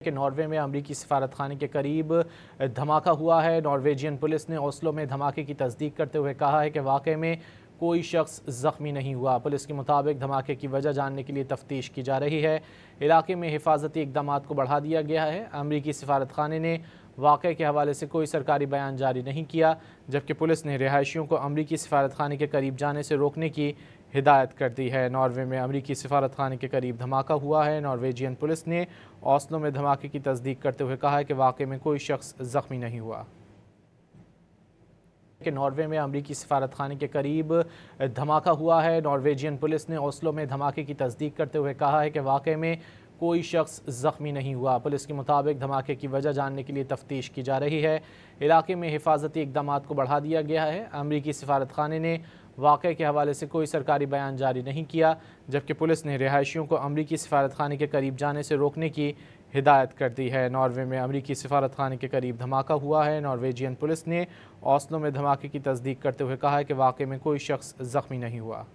कि नॉर्वे में अमरीकी सफारतखाने के करीब धमाका हुआ है। नॉर्वेजियन पुलिस ने ओस्लो में धमाके की तस्दीक करते हुए कहा है कि वाक़े में कोई शख्स ज़ख्मी नहीं हुआ। पुलिस के मुताबिक धमाके की वजह जानने के लिए तफ्तीश की जा रही है। इलाके में हिफाजती इक़दाम को बढ़ा दिया गया है। अमरीकी सफारतखाने ने वाक़े के हवाले से कोई सरकारी बयान जारी नहीं किया, जबकि पुलिस ने रिहायशियों को अमरीकी सफारतखाने के करीब जाने से रोकने की हिदायत कर दी है। नॉर्वे में अमरीकी सफारतखाने के करीब धमाका हुआ है। नॉर्वेजियन पुलिस ने ओस्लो में धमाके की तस्दीक करते हुए कहा है कि वाक़े में कोई शख्स ज़ख्मी नहीं हुआ। कि नॉर्वे में अमरीकी सफारतखाने के करीब धमाका हुआ है। नॉर्वेजियन पुलिस ने ओस्लो में धमाके की तस्दीक करते हुए कहा है कि वाक़े में कोई शख्स ज़ख्मी नहीं हुआ। पुलिस के मुताबिक धमाके की वजह जानने के लिए तफ्तीश की जा रही है। इलाके में हिफाजती इक़दाम को बढ़ा दिया गया है। अमरीकी सफारतखाने ने वाक़े के हवाले से कोई सरकारी बयान जारी नहीं किया, जबकि पुलिस ने रिहायशियों को अमरीकी सफारतखाने के करीब जाने से रोकने की हिदायत कर दी है। नॉर्वे में अमरीकी सफारतखाने के करीब धमाका हुआ है। नॉर्वेजियन पुलिस ने ओस्लो में धमाके की तस्दीक करते हुए कहा है कि वाक़े में कोई शख्स ज़ख्मी नहीं हुआ।